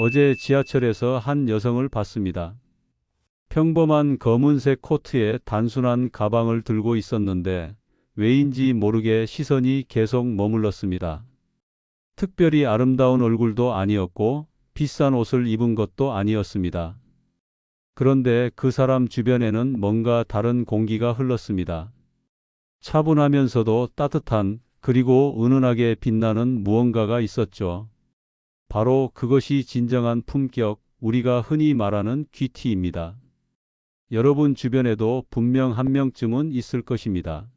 어제 지하철에서 한 여성을 봤습니다. 평범한 검은색 코트에 단순한 가방을 들고 있었는데 왜인지 모르게 시선이 계속 머물렀습니다. 특별히 아름다운 얼굴도 아니었고 비싼 옷을 입은 것도 아니었습니다. 그런데 그 사람 주변에는 뭔가 다른 공기가 흘렀습니다. 차분하면서도 따뜻한, 그리고 은은하게 빛나는 무언가가 있었죠. 바로 그것이 진정한 품격, 우리가 흔히 말하는 귀티입니다. 여러분 주변에도 분명 한 명쯤은 있을 것입니다.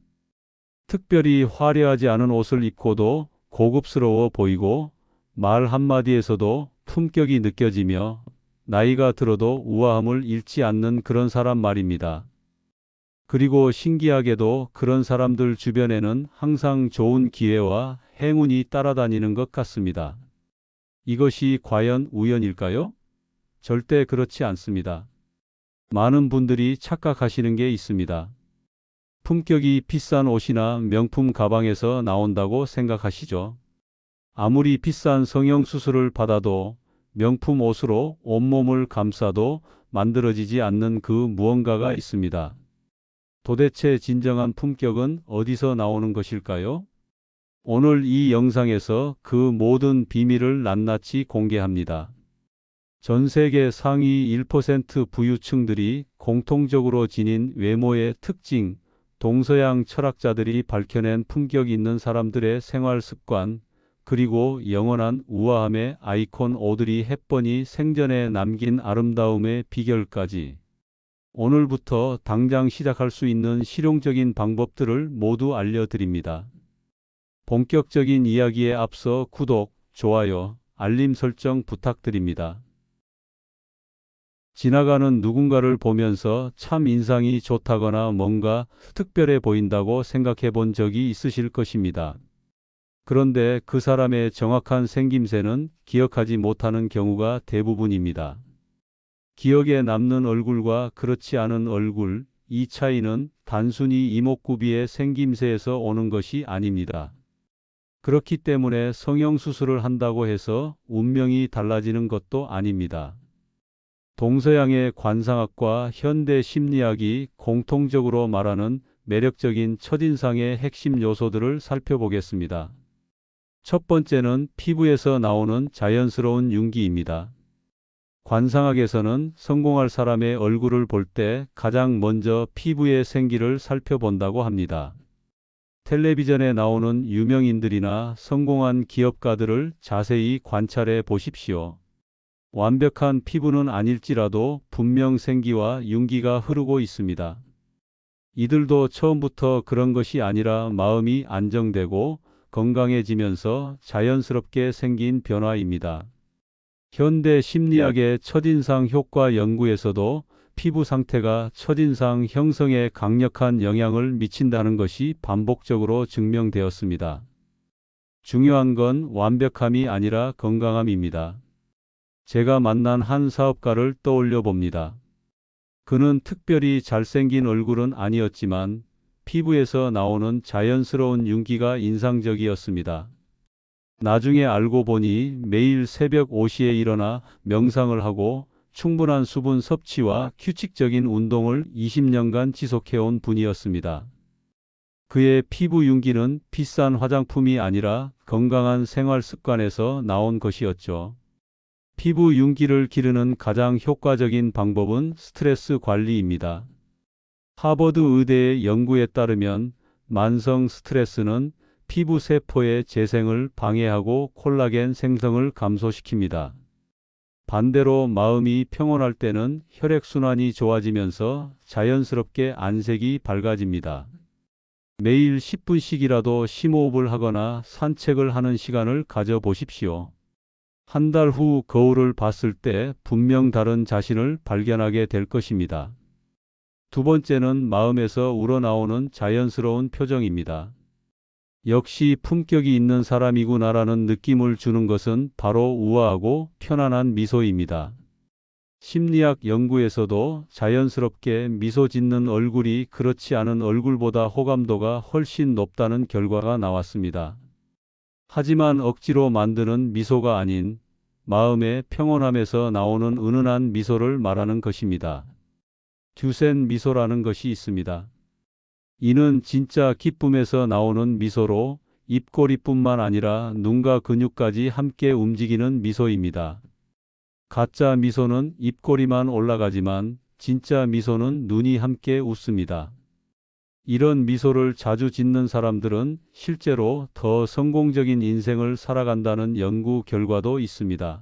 특별히 화려하지 않은 옷을 입고도 고급스러워 보이고 말 한마디에서도 품격이 느껴지며 나이가 들어도 우아함을 잃지 않는 그런 사람 말입니다. 그리고 신기하게도 그런 사람들 주변에는 항상 좋은 기회와 행운이 따라다니는 것 같습니다. 이것이 과연 우연일까요? 절대 그렇지 않습니다. 많은 분들이 착각하시는 게 있습니다. 품격이 비싼 옷이나 명품 가방에서 나온다고 생각하시죠. 아무리 비싼 성형수술을 받아도 명품 옷으로 온몸을 감싸도 만들어지지 않는 그 무언가가 있습니다. 도대체 진정한 품격은 어디서 나오는 것일까요? 오늘 이 영상에서 그 모든 비밀을 낱낱이 공개합니다. 전 세계 상위 1% 부유층들이 공통적으로 지닌 외모의 특징, 동서양 철학자들이 밝혀낸 품격 있는 사람들의 생활 습관, 그리고 영원한 우아함의 아이콘 오드리 헵번이 생전에 남긴 아름다움의 비결까지 오늘부터 당장 시작할 수 있는 실용적인 방법들을 모두 알려드립니다. 본격적인 이야기에 앞서 구독, 좋아요, 알림 설정 부탁드립니다. 지나가는 누군가를 보면서 참 인상이 좋다거나 뭔가 특별해 보인다고 생각해 본 적이 있으실 것입니다. 그런데 그 사람의 정확한 생김새는 기억하지 못하는 경우가 대부분입니다. 기억에 남는 얼굴과 그렇지 않은 얼굴, 이 차이는 단순히 이목구비의 생김새에서 오는 것이 아닙니다. 그렇기 때문에 성형수술을 한다고 해서 운명이 달라지는 것도 아닙니다. 동서양의 관상학과 현대 심리학이 공통적으로 말하는 매력적인 첫인상의 핵심 요소들을 살펴보겠습니다. 첫 번째는 피부에서 나오는 자연스러운 윤기입니다. 관상학에서는 성공할 사람의 얼굴을 볼 때 가장 먼저 피부의 생기를 살펴본다고 합니다. 텔레비전에 나오는 유명인들이나 성공한 기업가들을 자세히 관찰해 보십시오. 완벽한 피부는 아닐지라도 분명 생기와 윤기가 흐르고 있습니다. 이들도 처음부터 그런 것이 아니라 마음이 안정되고 건강해지면서 자연스럽게 생긴 변화입니다. 현대 심리학의 첫인상 효과 연구에서도 피부 상태가 첫인상 형성에 강력한 영향을 미친다는 것이 반복적으로 증명되었습니다. 중요한 건 완벽함이 아니라 건강함입니다. 제가 만난 한 사업가를 떠올려 봅니다. 그는 특별히 잘생긴 얼굴은 아니었지만 피부에서 나오는 자연스러운 윤기가 인상적이었습니다. 나중에 알고 보니 매일 새벽 5시에 일어나 명상을 하고 충분한 수분 섭취와 규칙적인 운동을 20년간 지속해온 분이었습니다. 그의 피부 윤기는 비싼 화장품이 아니라 건강한 생활 습관에서 나온 것이었죠. 피부 윤기를 기르는 가장 효과적인 방법은 스트레스 관리입니다. 하버드 의대의 연구에 따르면 만성 스트레스는 피부 세포의 재생을 방해하고 콜라겐 생성을 감소시킵니다. 반대로 마음이 평온할 때는 혈액순환이 좋아지면서 자연스럽게 안색이 밝아집니다. 매일 10분씩이라도 심호흡을 하거나 산책을 하는 시간을 가져보십시오. 한 달 후 거울을 봤을 때 분명 다른 자신을 발견하게 될 것입니다. 두 번째는 마음에서 우러나오는 자연스러운 표정입니다. 역시 품격이 있는 사람이구나라는 느낌을 주는 것은 바로 우아하고 편안한 미소입니다. 심리학 연구에서도 자연스럽게 미소 짓는 얼굴이 그렇지 않은 얼굴보다 호감도가 훨씬 높다는 결과가 나왔습니다. 하지만 억지로 만드는 미소가 아닌 마음의 평온함에서 나오는 은은한 미소를 말하는 것입니다. 듀센 미소라는 것이 있습니다. 이는 진짜 기쁨에서 나오는 미소로 입꼬리뿐만 아니라 눈과 근육까지 함께 움직이는 미소입니다. 가짜 미소는 입꼬리만 올라가지만 진짜 미소는 눈이 함께 웃습니다. 이런 미소를 자주 짓는 사람들은 실제로 더 성공적인 인생을 살아간다는 연구 결과도 있습니다.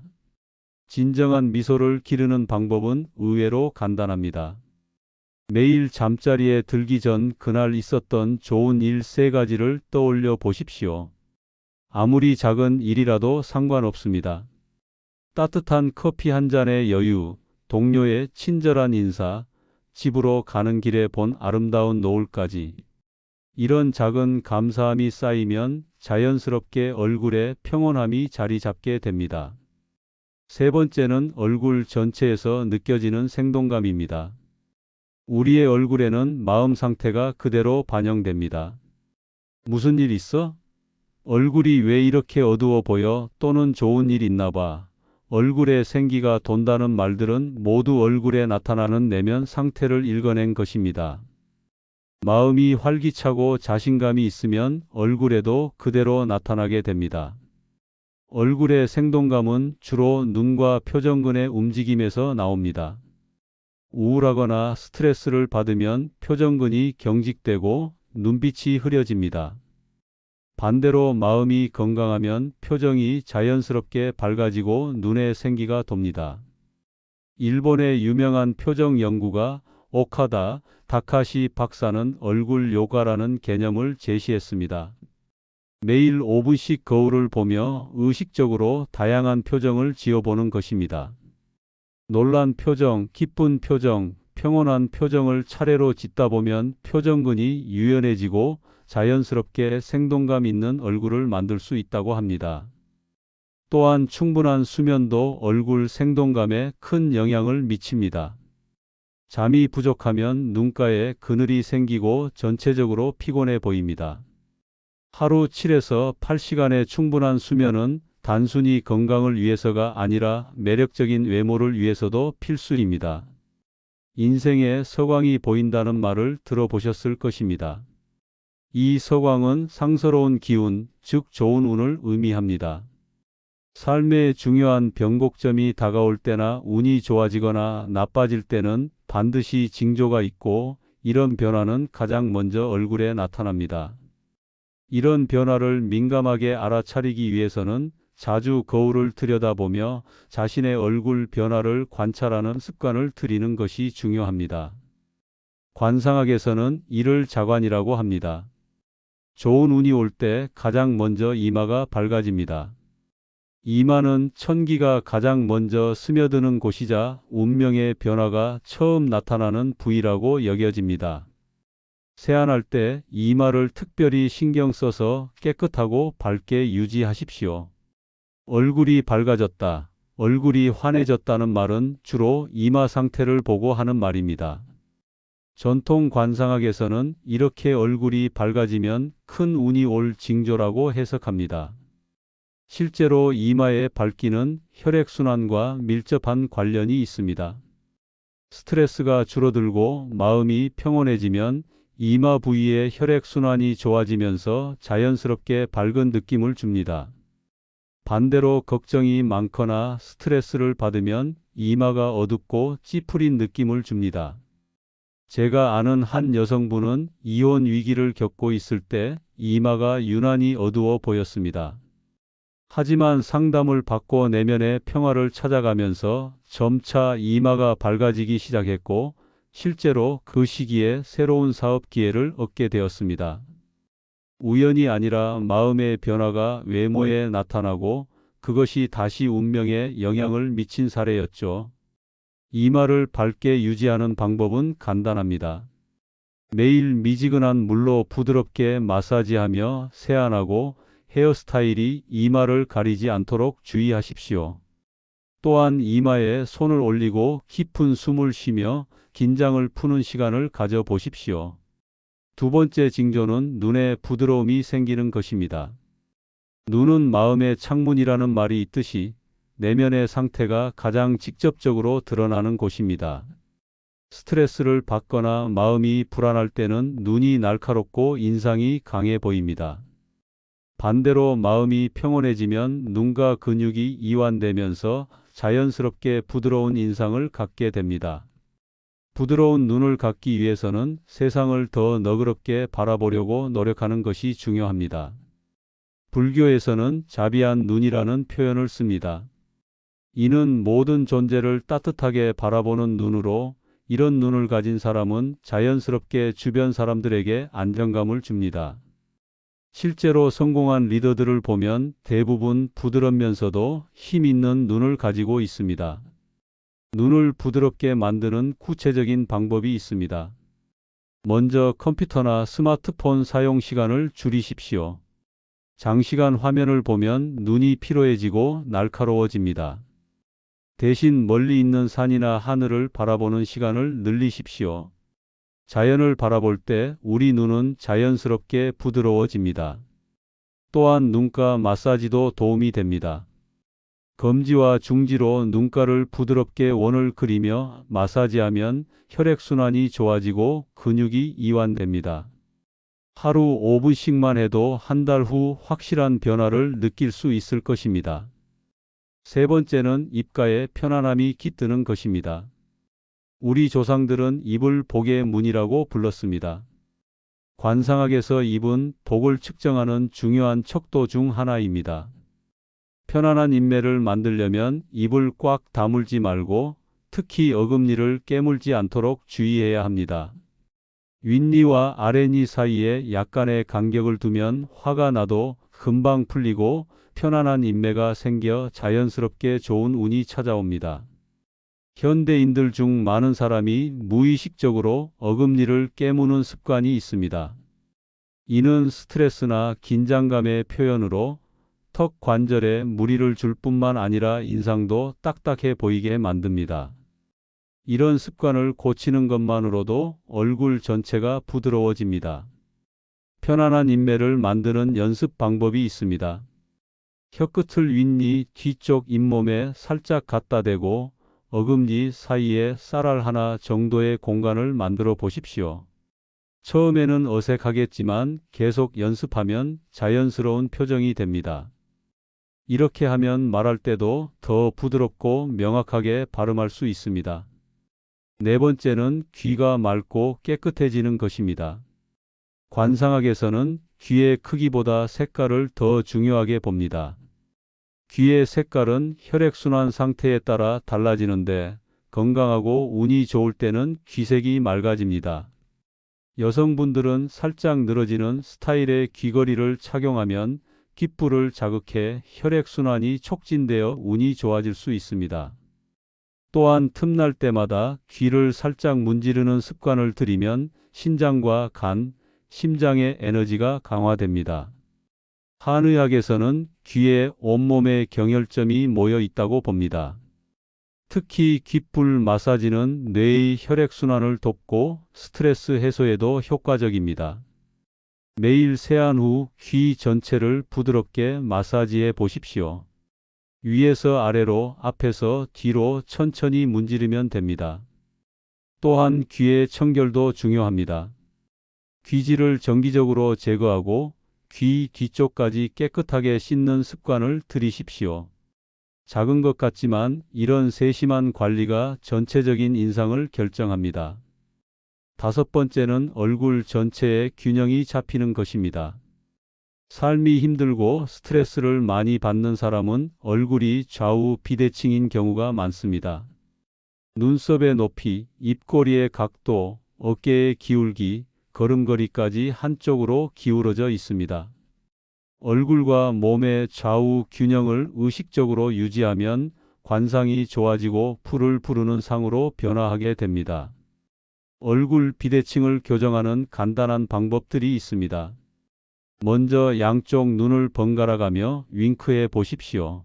진정한 미소를 기르는 방법은 의외로 간단합니다. 매일 잠자리에 들기 전 그날 있었던 좋은 일 3가지를 떠올려 보십시오. 아무리 작은 일이라도 상관없습니다. 따뜻한 커피 한 잔의 여유, 동료의 친절한 인사, 집으로 가는 길에 본 아름다운 노을까지. 이런 작은 감사함이 쌓이면 자연스럽게 얼굴에 평온함이 자리 잡게 됩니다. 3번째는 얼굴 전체에서 느껴지는 생동감입니다. 우리의 얼굴에는 마음 상태가 그대로 반영됩니다. 무슨 일 있어? 얼굴이 왜 이렇게 어두워 보여? 또는 좋은 일 있나 봐. 얼굴에 생기가 돈다는 말들은 모두 얼굴에 나타나는 내면 상태를 읽어낸 것입니다. 마음이 활기차고 자신감이 있으면 얼굴에도 그대로 나타나게 됩니다. 얼굴의 생동감은 주로 눈과 표정근의 움직임에서 나옵니다. 우울하거나 스트레스를 받으면 표정근이 경직되고 눈빛이 흐려집니다. 반대로 마음이 건강하면 표정이 자연스럽게 밝아지고 눈에 생기가 돕니다. 일본의 유명한 표정 연구가 오카다 다카시 박사는 얼굴 요가라는 개념을 제시했습니다. 매일 5분씩 거울을 보며 의식적으로 다양한 표정을 지어보는 것입니다. 놀란 표정, 기쁜 표정, 평온한 표정을 차례로 짓다 보면 표정근이 유연해지고 자연스럽게 생동감 있는 얼굴을 만들 수 있다고 합니다. 또한 충분한 수면도 얼굴 생동감에 큰 영향을 미칩니다. 잠이 부족하면 눈가에 그늘이 생기고 전체적으로 피곤해 보입니다. 하루 7에서 8시간의 충분한 수면은 단순히 건강을 위해서가 아니라 매력적인 외모를 위해서도 필수입니다. 인생에 서광이 보인다는 말을 들어보셨을 것입니다. 이 서광은 상서로운 기운, 즉 좋은 운을 의미합니다. 삶의 중요한 변곡점이 다가올 때나 운이 좋아지거나 나빠질 때는 반드시 징조가 있고 이런 변화는 가장 먼저 얼굴에 나타납니다. 이런 변화를 민감하게 알아차리기 위해서는 자주 거울을 들여다보며 자신의 얼굴 변화를 관찰하는 습관을 들이는 것이 중요합니다. 관상학에서는 이를 자관이라고 합니다. 좋은 운이 올 때 가장 먼저 이마가 밝아집니다. 이마는 천기가 가장 먼저 스며드는 곳이자 운명의 변화가 처음 나타나는 부위라고 여겨집니다. 세안할 때 이마를 특별히 신경 써서 깨끗하고 밝게 유지하십시오. 얼굴이 밝아졌다, 얼굴이 환해졌다는 말은 주로 이마 상태를 보고 하는 말입니다. 전통 관상학에서는 이렇게 얼굴이 밝아지면 큰 운이 올 징조라고 해석합니다. 실제로 이마의 밝기는 혈액순환과 밀접한 관련이 있습니다. 스트레스가 줄어들고 마음이 평온해지면 이마 부위의 혈액순환이 좋아지면서 자연스럽게 밝은 느낌을 줍니다. 반대로 걱정이 많거나 스트레스를 받으면 이마가 어둡고 찌푸린 느낌을 줍니다. 제가 아는 한 여성분은 이혼 위기를 겪고 있을 때 이마가 유난히 어두워 보였습니다. 하지만 상담을 받고 내면의 평화를 찾아가면서 점차 이마가 밝아지기 시작했고 실제로 그 시기에 새로운 사업 기회를 얻게 되었습니다. 우연이 아니라 마음의 변화가 외모에 나타나고 그것이 다시 운명에 영향을 미친 사례였죠. 이마를 밝게 유지하는 방법은 간단합니다. 매일 미지근한 물로 부드럽게 마사지하며 세안하고 헤어스타일이 이마를 가리지 않도록 주의하십시오. 또한 이마에 손을 올리고 깊은 숨을 쉬며 긴장을 푸는 시간을 가져보십시오. 2번째 징조는 눈에 부드러움이 생기는 것입니다. 눈은 마음의 창문이라는 말이 있듯이 내면의 상태가 가장 직접적으로 드러나는 곳입니다. 스트레스를 받거나 마음이 불안할 때는 눈이 날카롭고 인상이 강해 보입니다. 반대로 마음이 평온해지면 눈과 근육이 이완되면서 자연스럽게 부드러운 인상을 갖게 됩니다. 부드러운 눈을 갖기 위해서는 세상을 더 너그럽게 바라보려고 노력하는 것이 중요합니다. 불교에서는 자비한 눈이라는 표현을 씁니다. 이는 모든 존재를 따뜻하게 바라보는 눈으로, 이런 눈을 가진 사람은 자연스럽게 주변 사람들에게 안정감을 줍니다. 실제로 성공한 리더들을 보면 대부분 부드럽면서도 힘 있는 눈을 가지고 있습니다. 눈을 부드럽게 만드는 구체적인 방법이 있습니다. 먼저 컴퓨터나 스마트폰 사용 시간을 줄이십시오. 장시간 화면을 보면 눈이 피로해지고 날카로워집니다. 대신 멀리 있는 산이나 하늘을 바라보는 시간을 늘리십시오. 자연을 바라볼 때 우리 눈은 자연스럽게 부드러워집니다. 또한 눈가 마사지도 도움이 됩니다. 검지와 중지로 눈가를 부드럽게 원을 그리며 마사지하면 혈액순환이 좋아지고 근육이 이완됩니다. 하루 5분씩만 해도 한 달 후 확실한 변화를 느낄 수 있을 것입니다. 세 번째는 입가에 편안함이 깃드는 것입니다. 우리 조상들은 입을 복의 문이라고 불렀습니다. 관상학에서 입은 복을 측정하는 중요한 척도 중 하나입니다. 편안한 인매를 만들려면 입을 꽉 다물지 말고 특히 어금니를 깨물지 않도록 주의해야 합니다. 윗니와 아랫니 사이에 약간의 간격을 두면 화가 나도 금방 풀리고 편안한 인매가 생겨 자연스럽게 좋은 운이 찾아옵니다. 현대인들 중 많은 사람이 무의식적으로 어금니를 깨무는 습관이 있습니다. 이는 스트레스나 긴장감의 표현으로 턱 관절에 무리를 줄 뿐만 아니라 인상도 딱딱해 보이게 만듭니다. 이런 습관을 고치는 것만으로도 얼굴 전체가 부드러워집니다. 편안한 인매를 만드는 연습 방법이 있습니다. 혀끝을 윗니 뒤쪽 잇몸에 살짝 갖다 대고 어금니 사이에 쌀알 하나 정도의 공간을 만들어 보십시오. 처음에는 어색하겠지만 계속 연습하면 자연스러운 표정이 됩니다. 이렇게 하면 말할 때도 더 부드럽고 명확하게 발음할 수 있습니다. 네 번째는 귀가 맑고 깨끗해지는 것입니다. 관상학에서는 귀의 크기보다 색깔을 더 중요하게 봅니다. 귀의 색깔은 혈액순환 상태에 따라 달라지는데 건강하고 운이 좋을 때는 귀색이 맑아집니다. 여성분들은 살짝 늘어지는 스타일의 귀걸이를 착용하면 귓불을 자극해 혈액순환이 촉진되어 운이 좋아질 수 있습니다. 또한 틈날 때마다 귀를 살짝 문지르는 습관을 들이면 신장과 간, 심장의 에너지가 강화됩니다. 한의학에서는 귀에 온몸의 경혈점이 모여 있다고 봅니다. 특히 귓불 마사지는 뇌의 혈액순환을 돕고 스트레스 해소에도 효과적입니다. 매일 세안 후 귀 전체를 부드럽게 마사지해 보십시오. 위에서 아래로, 앞에서 뒤로 천천히 문지르면 됩니다. 또한 귀의 청결도 중요합니다. 귀지를 정기적으로 제거하고 귀 뒤쪽까지 깨끗하게 씻는 습관을 들이십시오. 작은 것 같지만 이런 세심한 관리가 전체적인 인상을 결정합니다. 다섯 번째는 얼굴 전체의 균형이 잡히는 것입니다. 삶이 힘들고 스트레스를 많이 받는 사람은 얼굴이 좌우 비대칭인 경우가 많습니다. 눈썹의 높이, 입꼬리의 각도, 어깨의 기울기, 걸음걸이까지 한쪽으로 기울어져 있습니다. 얼굴과 몸의 좌우 균형을 의식적으로 유지하면 관상이 좋아지고 불을 부르는 상으로 변화하게 됩니다. 얼굴 비대칭을 교정하는 간단한 방법들이 있습니다. 먼저 양쪽 눈을 번갈아 가며 윙크해 보십시오.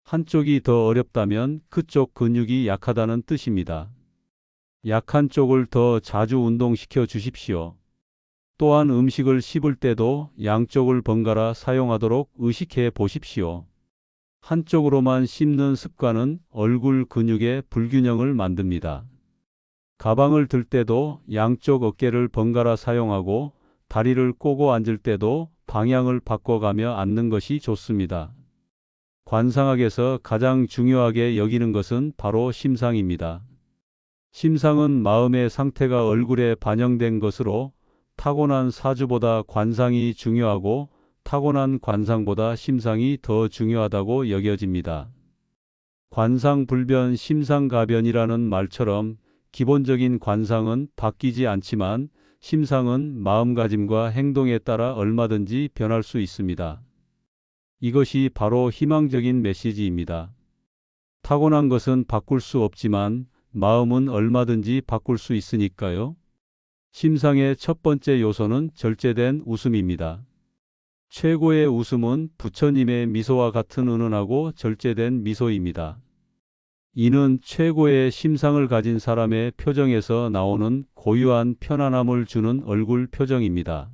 한쪽이 더 어렵다면 그쪽 근육이 약하다는 뜻입니다. 약한 쪽을 더 자주 운동시켜 주십시오. 또한 음식을 씹을 때도 양쪽을 번갈아 사용하도록 의식해 보십시오. 한쪽으로만 씹는 습관은 얼굴 근육의 불균형을 만듭니다. 가방을 들 때도 양쪽 어깨를 번갈아 사용하고 다리를 꼬고 앉을 때도 방향을 바꿔가며 앉는 것이 좋습니다. 관상학에서 가장 중요하게 여기는 것은 바로 심상입니다. 심상은 마음의 상태가 얼굴에 반영된 것으로 타고난 사주보다 관상이 중요하고 타고난 관상보다 심상이 더 중요하다고 여겨집니다. 관상불변 심상가변이라는 말처럼 기본적인 관상은 바뀌지 않지만 심상은 마음가짐과 행동에 따라 얼마든지 변할 수 있습니다. 이것이 바로 희망적인 메시지입니다. 타고난 것은 바꿀 수 없지만 마음은 얼마든지 바꿀 수 있으니까요. 심상의 첫 번째 요소는 절제된 웃음입니다. 최고의 웃음은 부처님의 미소와 같은 은은하고 절제된 미소입니다. 이는 최고의 심상을 가진 사람의 표정에서 나오는 고유한 편안함을 주는 얼굴 표정입니다.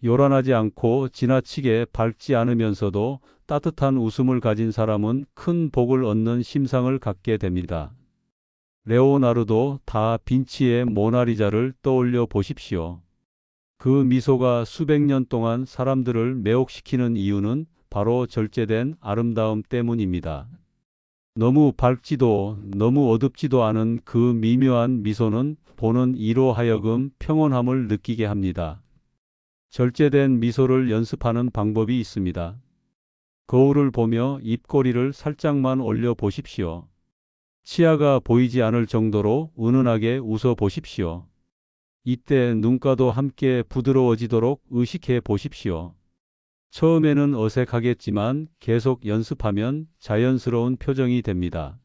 요란하지 않고 지나치게 밝지 않으면서도 따뜻한 웃음을 가진 사람은 큰 복을 얻는 심상을 갖게 됩니다. 레오나르도 다 빈치의 모나리자를 떠올려 보십시오. 그 미소가 수백 년 동안 사람들을 매혹시키는 이유는 바로 절제된 아름다움 때문입니다. 너무 밝지도 너무 어둡지도 않은 그 미묘한 미소는 보는 이로 하여금 평온함을 느끼게 합니다. 절제된 미소를 연습하는 방법이 있습니다. 거울을 보며 입꼬리를 살짝만 올려 보십시오. 치아가 보이지 않을 정도로 은은하게 웃어 보십시오. 이때 눈가도 함께 부드러워지도록 의식해 보십시오. 처음에는 어색하겠지만 계속 연습하면 자연스러운 표정이 됩니다.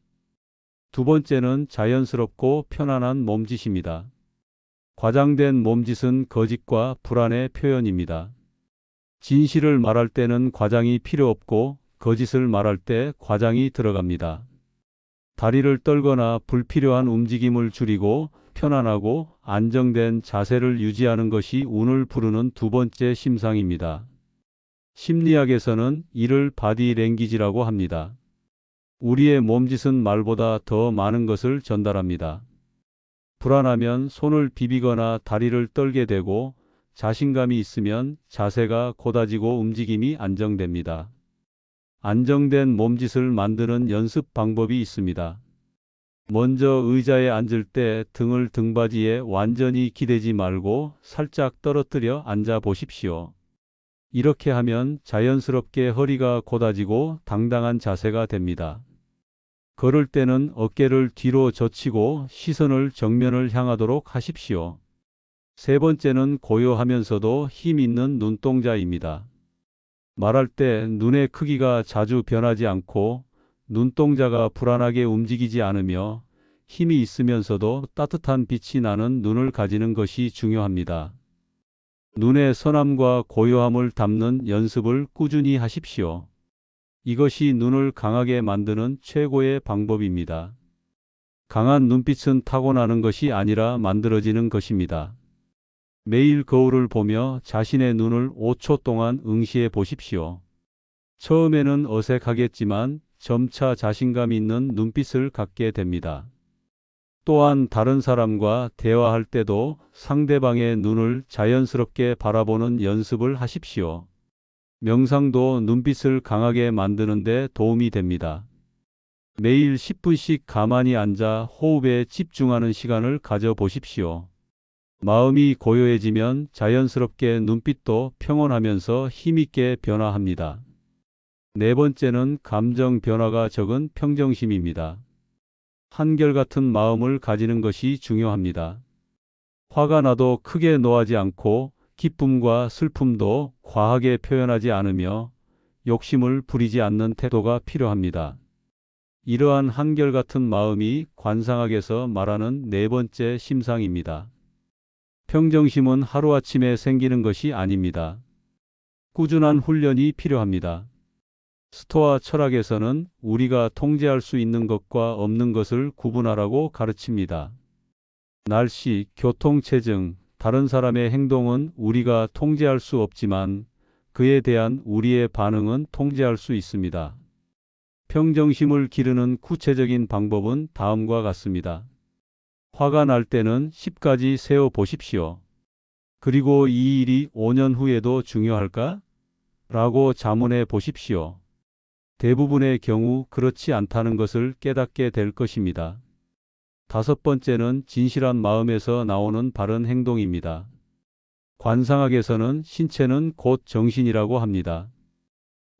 두 번째는 자연스럽고 편안한 몸짓입니다. 과장된 몸짓은 거짓과 불안의 표현입니다. 진실을 말할 때는 과장이 필요 없고 거짓을 말할 때 과장이 들어갑니다. 다리를 떨거나 불필요한 움직임을 줄이고 편안하고 안정된 자세를 유지하는 것이 운을 부르는 두 번째 심상입니다. 심리학에서는 이를 바디 랭귀지라고 합니다. 우리의 몸짓은 말보다 더 많은 것을 전달합니다. 불안하면 손을 비비거나 다리를 떨게 되고 자신감이 있으면 자세가 곧아지고 움직임이 안정됩니다. 안정된 몸짓을 만드는 연습 방법이 있습니다. 먼저 의자에 앉을 때 등을 등받이에 완전히 기대지 말고 살짝 떨어뜨려 앉아 보십시오. 이렇게 하면 자연스럽게 허리가 곧아지고 당당한 자세가 됩니다. 걸을 때는 어깨를 뒤로 젖히고 시선을 정면을 향하도록 하십시오. 세 번째는 고요하면서도 힘 있는 눈동자입니다. 말할 때 눈의 크기가 자주 변하지 않고 눈동자가 불안하게 움직이지 않으며 힘이 있으면서도 따뜻한 빛이 나는 눈을 가지는 것이 중요합니다. 눈의 선함과 고요함을 담는 연습을 꾸준히 하십시오. 이것이 눈을 강하게 만드는 최고의 방법입니다. 강한 눈빛은 타고나는 것이 아니라 만들어지는 것입니다. 매일 거울을 보며 자신의 눈을 5초 동안 응시해 보십시오. 처음에는 어색하겠지만 점차 자신감 있는 눈빛을 갖게 됩니다. 또한 다른 사람과 대화할 때도 상대방의 눈을 자연스럽게 바라보는 연습을 하십시오. 명상도 눈빛을 강하게 만드는 데 도움이 됩니다. 매일 10분씩 가만히 앉아 호흡에 집중하는 시간을 가져보십시오. 마음이 고요해지면 자연스럽게 눈빛도 평온하면서 힘있게 변화합니다. 네 번째는 감정 변화가 적은 평정심입니다. 한결같은 마음을 가지는 것이 중요합니다. 화가 나도 크게 노하지 않고 기쁨과 슬픔도 과하게 표현하지 않으며 욕심을 부리지 않는 태도가 필요합니다. 이러한 한결같은 마음이 관상학에서 말하는 네 번째 심상입니다. 평정심은 하루아침에 생기는 것이 아닙니다. 꾸준한 훈련이 필요합니다. 스토아 철학에서는 우리가 통제할 수 있는 것과 없는 것을 구분하라고 가르칩니다. 날씨, 교통체증, 다른 사람의 행동은 우리가 통제할 수 없지만 그에 대한 우리의 반응은 통제할 수 있습니다. 평정심을 기르는 구체적인 방법은 다음과 같습니다. 화가 날 때는 10가지 세어 보십시오. 그리고 이 일이 5년 후에도 중요할까? 라고 자문해 보십시오. 대부분의 경우 그렇지 않다는 것을 깨닫게 될 것입니다. 다섯 번째는 진실한 마음에서 나오는 바른 행동입니다. 관상학에서는 신체는 곧 정신이라고 합니다.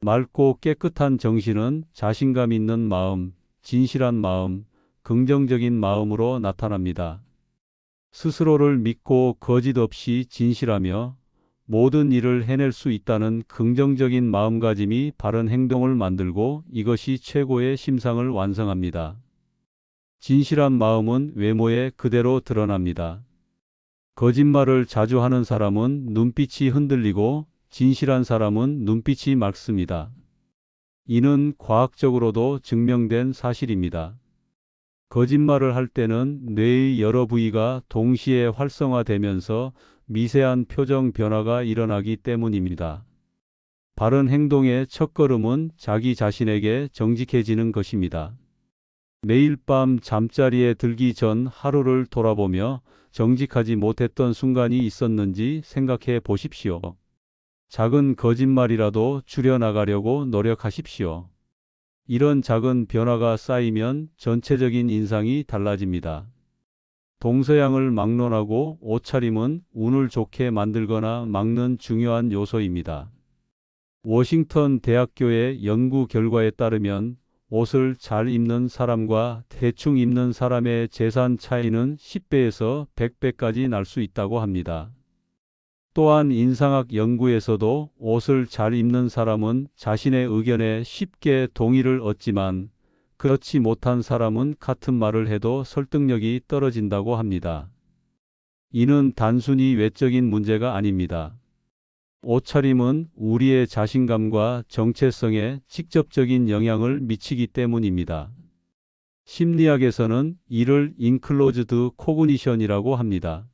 맑고 깨끗한 정신은 자신감 있는 마음, 진실한 마음, 긍정적인 마음으로 나타납니다. 스스로를 믿고 거짓 없이 진실하며 모든 일을 해낼 수 있다는 긍정적인 마음가짐이 바른 행동을 만들고 이것이 최고의 심상을 완성합니다. 진실한 마음은 외모에 그대로 드러납니다. 거짓말을 자주 하는 사람은 눈빛이 흔들리고 진실한 사람은 눈빛이 맑습니다. 이는 과학적으로도 증명된 사실입니다. 거짓말을 할 때는 뇌의 여러 부위가 동시에 활성화되면서 미세한 표정 변화가 일어나기 때문입니다. 바른 행동의 첫걸음은 자기 자신에게 정직해지는 것입니다. 매일 밤 잠자리에 들기 전 하루를 돌아보며 정직하지 못했던 순간이 있었는지 생각해 보십시오. 작은 거짓말이라도 줄여나가려고 노력하십시오. 이런 작은 변화가 쌓이면 전체적인 인상이 달라집니다. 동서양을 막론하고 옷차림은 운을 좋게 만들거나 막는 중요한 요소입니다. 워싱턴 대학교의 연구 결과에 따르면 옷을 잘 입는 사람과 대충 입는 사람의 재산 차이는 10배에서 100배까지 날 수 있다고 합니다. 또한 인상학 연구에서도 옷을 잘 입는 사람은 자신의 의견에 쉽게 동의를 얻지만 그렇지 못한 사람은 같은 말을 해도 설득력이 떨어진다고 합니다. 이는 단순히 외적인 문제가 아닙니다. 옷차림은 우리의 자신감과 정체성에 직접적인 영향을 미치기 때문입니다. 심리학에서는 이를 인클로즈드 코그니션이라고 합니다.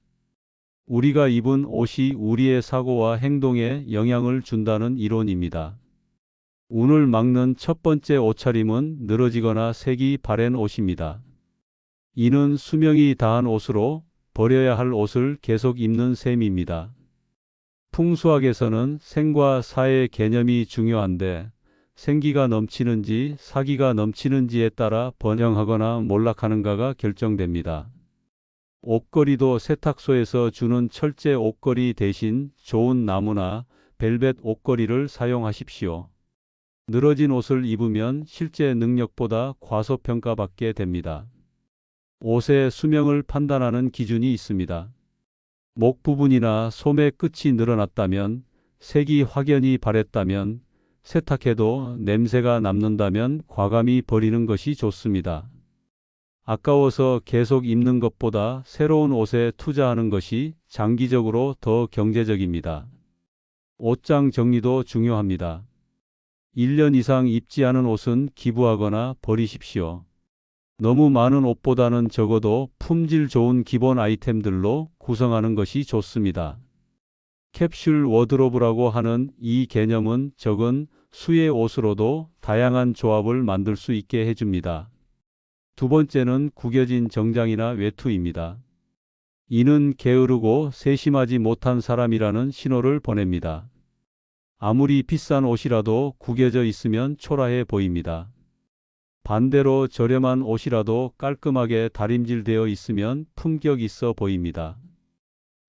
우리가 입은 옷이 우리의 사고와 행동에 영향을 준다는 이론입니다. 운을 막는 첫 번째 옷차림은 늘어지거나 색이 바랜 옷입니다. 이는 수명이 다한 옷으로 버려야 할 옷을 계속 입는 셈입니다. 풍수학에서는 생과 사의 개념이 중요한데 생기가 넘치는지 사기가 넘치는지에 따라 번영하거나 몰락하는가가 결정됩니다. 옷걸이도 세탁소에서 주는 철제 옷걸이 대신 좋은 나무나 벨벳 옷걸이를 사용하십시오. 늘어진 옷을 입으면 실제 능력보다 과소평가받게 됩니다. 옷의 수명을 판단하는 기준이 있습니다. 목 부분이나 소매 끝이 늘어났다면, 색이 확연히 바랬다면, 세탁해도 냄새가 남는다면 과감히 버리는 것이 좋습니다. 아까워서 계속 입는 것보다 새로운 옷에 투자하는 것이 장기적으로 더 경제적입니다. 옷장 정리도 중요합니다. 1년 이상 입지 않은 옷은 기부하거나 버리십시오. 너무 많은 옷보다는 적어도 품질 좋은 기본 아이템들로 구성하는 것이 좋습니다. 캡슐 워드로브라고 하는 이 개념은 적은 수의 옷으로도 다양한 조합을 만들 수 있게 해줍니다. 두 번째는 구겨진 정장이나 외투입니다. 이는 게으르고 세심하지 못한 사람이라는 신호를 보냅니다. 아무리 비싼 옷이라도 구겨져 있으면 초라해 보입니다. 반대로 저렴한 옷이라도 깔끔하게 다림질되어 있으면 품격 있어 보입니다.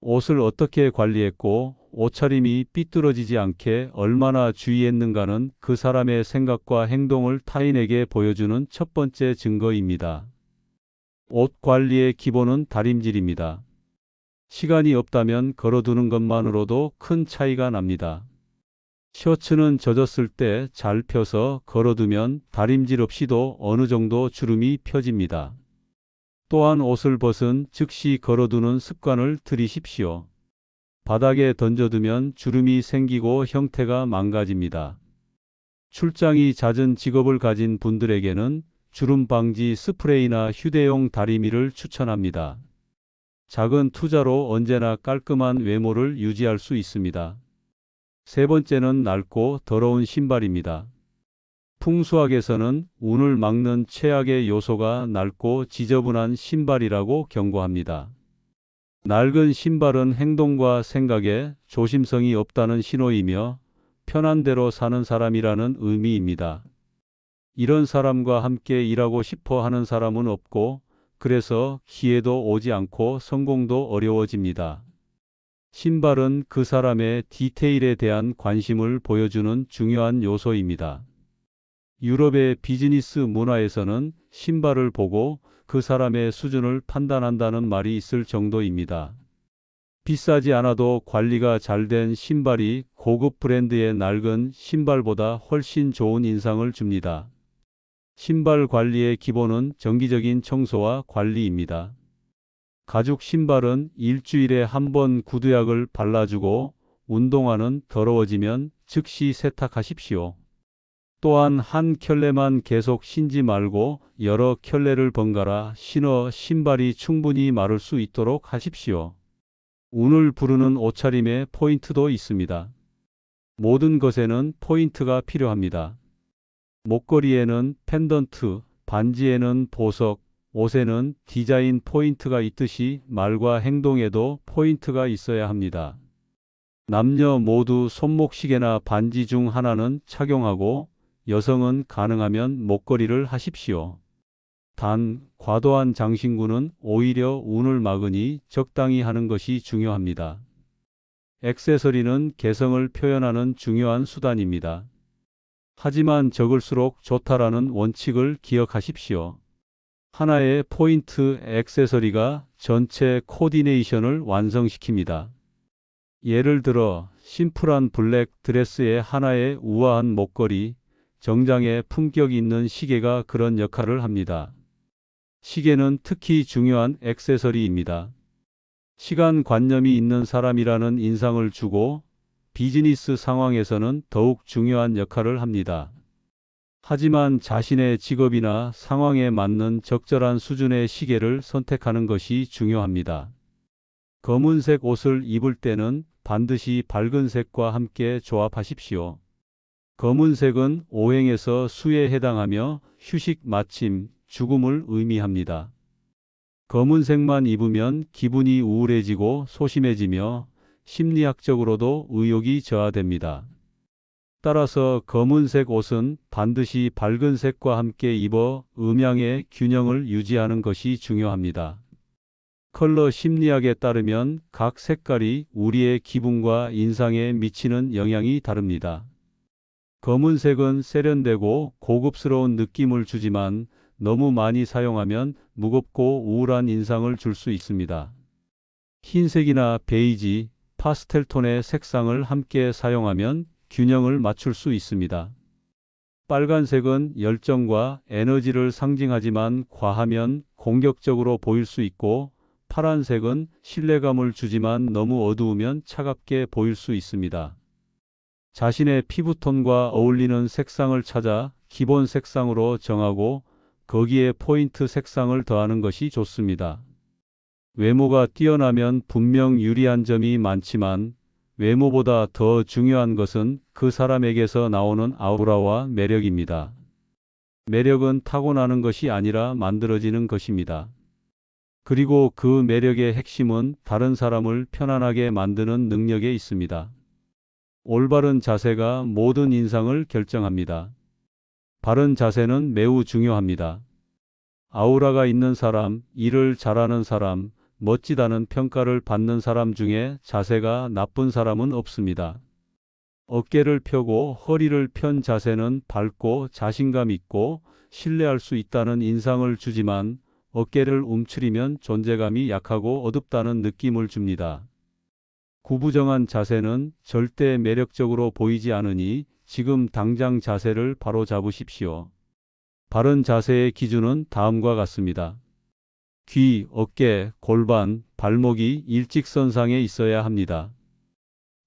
옷을 어떻게 관리했고 옷차림이 삐뚤어지지 않게 얼마나 주의했는가는 그 사람의 생각과 행동을 타인에게 보여주는 첫 번째 증거입니다. 옷 관리의 기본은 다림질입니다. 시간이 없다면 걸어두는 것만으로도 큰 차이가 납니다. 셔츠는 젖었을 때 잘 펴서 걸어두면 다림질 없이도 어느 정도 주름이 펴집니다. 또한 옷을 벗은 즉시 걸어두는 습관을 들이십시오. 바닥에 던져두면 주름이 생기고 형태가 망가집니다. 출장이 잦은 직업을 가진 분들에게는 주름 방지 스프레이나 휴대용 다리미를 추천합니다. 작은 투자로 언제나 깔끔한 외모를 유지할 수 있습니다. 세 번째는 낡고 더러운 신발입니다. 풍수학에서는 운을 막는 최악의 요소가 낡고 지저분한 신발이라고 경고합니다. 낡은 신발은 행동과 생각에 조심성이 없다는 신호이며 편한 대로 사는 사람이라는 의미입니다. 이런 사람과 함께 일하고 싶어 하는 사람은 없고 그래서 기회도 오지 않고 성공도 어려워집니다. 신발은 그 사람의 디테일에 대한 관심을 보여주는 중요한 요소입니다. 유럽의 비즈니스 문화에서는 신발을 보고 그 사람의 수준을 판단한다는 말이 있을 정도입니다. 비싸지 않아도 관리가 잘 된 신발이 고급 브랜드의 낡은 신발보다 훨씬 좋은 인상을 줍니다. 신발 관리의 기본은 정기적인 청소와 관리입니다. 가죽 신발은 일주일에 한 번 구두약을 발라주고 운동화는 더러워지면 즉시 세탁하십시오. 또한 한 켤레만 계속 신지 말고 여러 켤레를 번갈아 신어 신발이 충분히 마를 수 있도록 하십시오. 운을 부르는 옷차림에 포인트도 있습니다. 모든 것에는 포인트가 필요합니다. 목걸이에는 펜던트, 반지에는 보석, 옷에는 디자인 포인트가 있듯이 말과 행동에도 포인트가 있어야 합니다. 남녀 모두 손목시계나 반지 중 하나는 착용하고 여성은 가능하면 목걸이를 하십시오. 단, 과도한 장신구는 오히려 운을 막으니 적당히 하는 것이 중요합니다. 액세서리는 개성을 표현하는 중요한 수단입니다. 하지만 적을수록 좋다라는 원칙을 기억하십시오. 하나의 포인트 액세서리가 전체 코디네이션을 완성시킵니다. 예를 들어 심플한 블랙 드레스에 하나의 우아한 목걸이, 정장에 품격 있는 시계가 그런 역할을 합니다. 시계는 특히 중요한 액세서리입니다. 시간관념이 있는 사람이라는 인상을 주고 비즈니스 상황에서는 더욱 중요한 역할을 합니다. 하지만 자신의 직업이나 상황에 맞는 적절한 수준의 시계를 선택하는 것이 중요합니다. 검은색 옷을 입을 때는 반드시 밝은 색과 함께 조합하십시오. 검은색은 오행에서 수에 해당하며 휴식, 마침, 죽음을 의미합니다. 검은색만 입으면 기분이 우울해지고 소심해지며 심리학적으로도 의욕이 저하됩니다. 따라서 검은색 옷은 반드시 밝은 색과 함께 입어 음양의 균형을 유지하는 것이 중요합니다. 컬러 심리학에 따르면 각 색깔이 우리의 기분과 인상에 미치는 영향이 다릅니다. 검은색은 세련되고 고급스러운 느낌을 주지만 너무 많이 사용하면 무겁고 우울한 인상을 줄 수 있습니다. 흰색이나 베이지, 파스텔톤의 색상을 함께 사용하면 균형을 맞출 수 있습니다. 빨간색은 열정과 에너지를 상징하지만 과하면 공격적으로 보일 수 있고, 파란색은 신뢰감을 주지만 너무 어두우면 차갑게 보일 수 있습니다. 자신의 피부톤과 어울리는 색상을 찾아 기본 색상으로 정하고 거기에 포인트 색상을 더하는 것이 좋습니다. 외모가 뛰어나면 분명 유리한 점이 많지만 외모보다 더 중요한 것은 그 사람에게서 나오는 아우라와 매력입니다. 매력은 타고나는 것이 아니라 만들어지는 것입니다. 그리고 그 매력의 핵심은 다른 사람을 편안하게 만드는 능력에 있습니다. 올바른 자세가 모든 인상을 결정합니다. 바른 자세는 매우 중요합니다. 아우라가 있는 사람, 일을 잘하는 사람, 멋지다는 평가를 받는 사람 중에 자세가 나쁜 사람은 없습니다. 어깨를 펴고 허리를 편 자세는 밝고 자신감 있고 신뢰할 수 있다는 인상을 주지만 어깨를 움츠리면 존재감이 약하고 어둡다는 느낌을 줍니다. 구부정한 자세는 절대 매력적으로 보이지 않으니 지금 당장 자세를 바로 잡으십시오. 바른 자세의 기준은 다음과 같습니다. 귀, 어깨, 골반, 발목이 일직선상에 있어야 합니다.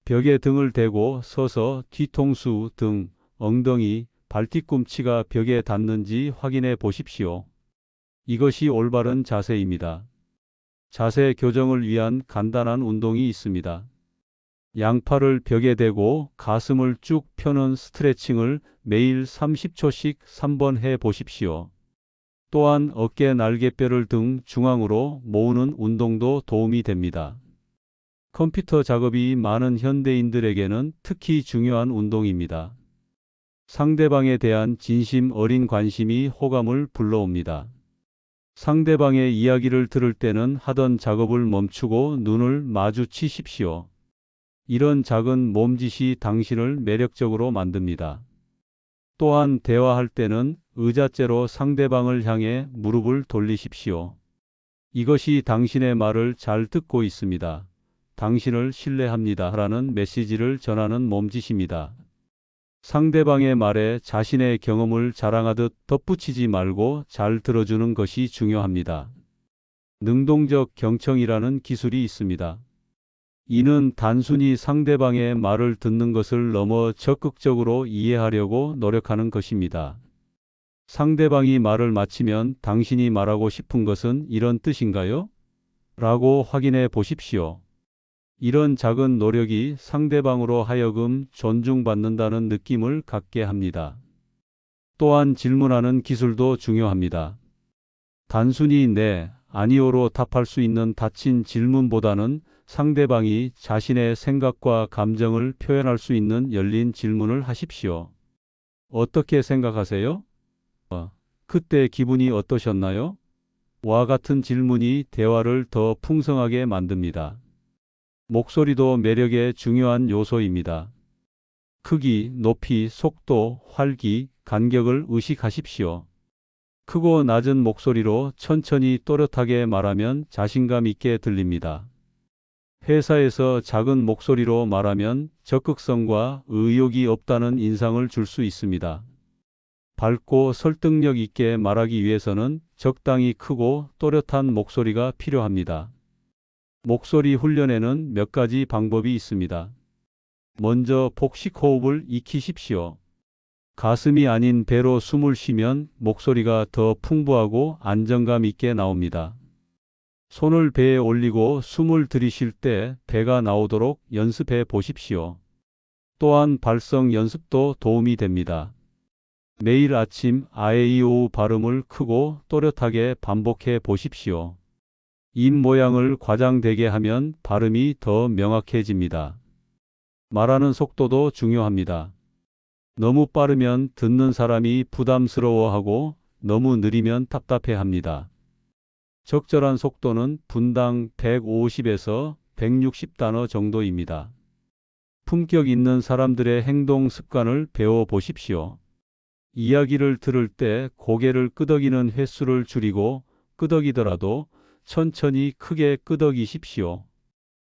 벽에 등을 대고 서서 뒤통수, 등, 엉덩이, 발뒤꿈치가 벽에 닿는지 확인해 보십시오. 이것이 올바른 자세입니다. 자세 교정을 위한 간단한 운동이 있습니다. 양팔을 벽에 대고 가슴을 쭉 펴는 스트레칭을 매일 30초씩 3번 해 보십시오. 또한 어깨 날개뼈를 등 중앙으로 모으는 운동도 도움이 됩니다. 컴퓨터 작업이 많은 현대인들에게는 특히 중요한 운동입니다. 상대방에 대한 진심 어린 관심이 호감을 불러옵니다. 상대방의 이야기를 들을 때는 하던 작업을 멈추고 눈을 마주치십시오. 이런 작은 몸짓이 당신을 매력적으로 만듭니다. 또한 대화할 때는 의자째로 상대방을 향해 무릎을 돌리십시오. 이것이 당신의 말을 잘 듣고 있습니다. 당신을 신뢰합니다. 라는 메시지를 전하는 몸짓입니다. 상대방의 말에 자신의 경험을 자랑하듯 덧붙이지 말고 잘 들어주는 것이 중요합니다. 능동적 경청이라는 기술이 있습니다. 이는 단순히 상대방의 말을 듣는 것을 넘어 적극적으로 이해하려고 노력하는 것입니다. 상대방이 말을 마치면 당신이 말하고 싶은 것은 이런 뜻인가요? 라고 확인해 보십시오. 이런 작은 노력이 상대방으로 하여금 존중받는다는 느낌을 갖게 합니다. 또한 질문하는 기술도 중요합니다. 단순히 네, 아니오로 답할 수 있는 닫힌 질문보다는 상대방이 자신의 생각과 감정을 표현할 수 있는 열린 질문을 하십시오. 어떻게 생각하세요? 그때 기분이 어떠셨나요? 와 같은 질문이 대화를 더 풍성하게 만듭니다. 목소리도 매력의 중요한 요소입니다. 크기, 높이, 속도, 활기, 간격을 의식하십시오. 크고 낮은 목소리로 천천히 또렷하게 말하면 자신감 있게 들립니다. 회사에서 작은 목소리로 말하면 적극성과 의욕이 없다는 인상을 줄 수 있습니다. 밝고 설득력 있게 말하기 위해서는 적당히 크고 또렷한 목소리가 필요합니다. 목소리 훈련에는 몇 가지 방법이 있습니다. 먼저 복식 호흡을 익히십시오. 가슴이 아닌 배로 숨을 쉬면 목소리가 더 풍부하고 안정감 있게 나옵니다. 손을 배에 올리고 숨을 들이쉴 때 배가 나오도록 연습해 보십시오. 또한 발성 연습도 도움이 됩니다. 매일 아침 아에이오 발음을 크고 또렷하게 반복해 보십시오. 입 모양을 과장되게 하면 발음이 더 명확해집니다. 말하는 속도도 중요합니다. 너무 빠르면 듣는 사람이 부담스러워하고 너무 느리면 답답해합니다. 적절한 속도는 분당 150에서 160단어 정도입니다. 품격 있는 사람들의 행동 습관을 배워 보십시오. 이야기를 들을 때 고개를 끄덕이는 횟수를 줄이고 끄덕이더라도 천천히 크게 끄덕이십시오.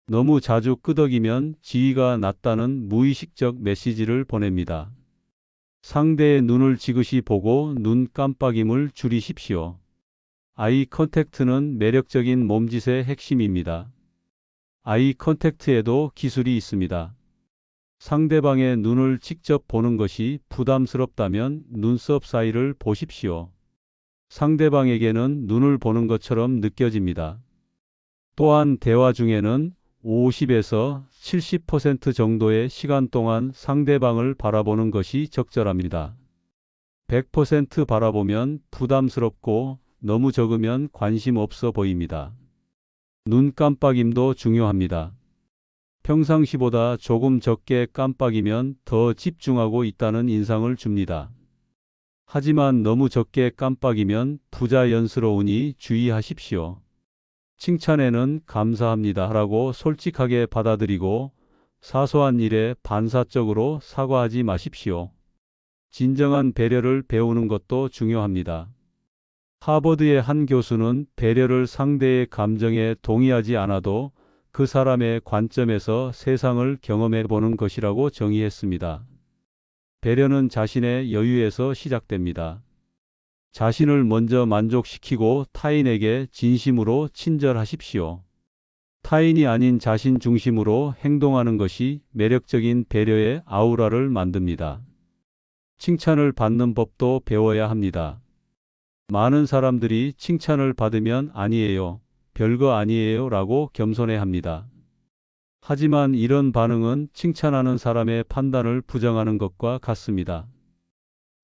너무 자주 끄덕이면 지위가 낮다는 무의식적 메시지를 보냅니다. 상대의 눈을 지그시 보고 눈 깜빡임을 줄이십시오. 아이 컨택트는 매력적인 몸짓의 핵심입니다. 아이 컨택트에도 기술이 있습니다. 상대방의 눈을 직접 보는 것이 부담스럽다면 눈썹 사이를 보십시오. 상대방에게는 눈을 보는 것처럼 느껴집니다. 또한 대화 중에는 50에서 70% 정도의 시간 동안 상대방을 바라보는 것이 적절합니다. 100% 바라보면 부담스럽고 너무 적으면 관심 없어 보입니다. 눈 깜빡임도 중요합니다. 평상시보다 조금 적게 깜빡이면 더 집중하고 있다는 인상을 줍니다. 하지만 너무 적게 깜빡이면 부자연스러우니 주의하십시오. 칭찬에는 감사합니다 라고 솔직하게 받아들이고 사소한 일에 반사적으로 사과하지 마십시오. 진정한 배려를 배우는 것도 중요합니다. 하버드의 한 교수는 배려를 상대의 감정에 동의하지 않아도 그 사람의 관점에서 세상을 경험해 보는 것이라고 정의했습니다. 배려는 자신의 여유에서 시작됩니다. 자신을 먼저 만족시키고 타인에게 진심으로 친절하십시오. 타인이 아닌 자신 중심으로 행동하는 것이 매력적인 배려의 아우라를 만듭니다. 칭찬을 받는 법도 배워야 합니다. 많은 사람들이 칭찬을 받으면 아니에요, 별거 아니에요 라고 겸손해 합니다. 하지만 이런 반응은 칭찬하는 사람의 판단을 부정하는 것과 같습니다.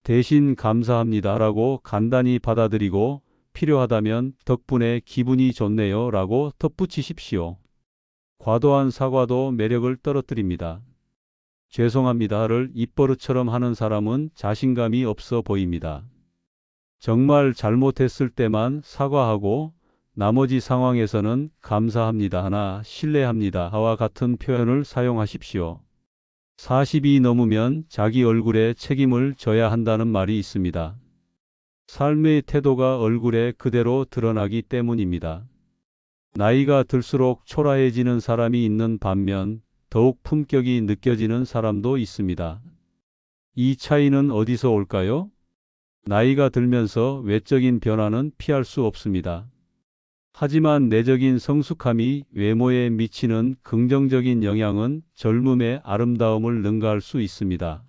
대신 감사합니다라고 간단히 받아들이고 필요하다면 덕분에 기분이 좋네요라고 덧붙이십시오. 과도한 사과도 매력을 떨어뜨립니다. 죄송합니다를 입버릇처럼 하는 사람은 자신감이 없어 보입니다. 정말 잘못했을 때만 사과하고 나머지 상황에서는 감사합니다나 실례합니다와 같은 표현을 사용하십시오. 40이 넘으면 자기 얼굴에 책임을 져야 한다는 말이 있습니다. 삶의 태도가 얼굴에 그대로 드러나기 때문입니다. 나이가 들수록 초라해지는 사람이 있는 반면 더욱 품격이 느껴지는 사람도 있습니다. 이 차이는 어디서 올까요? 나이가 들면서 외적인 변화는 피할 수 없습니다. 하지만 내적인 성숙함이 외모에 미치는 긍정적인 영향은 젊음의 아름다움을 능가할 수 있습니다.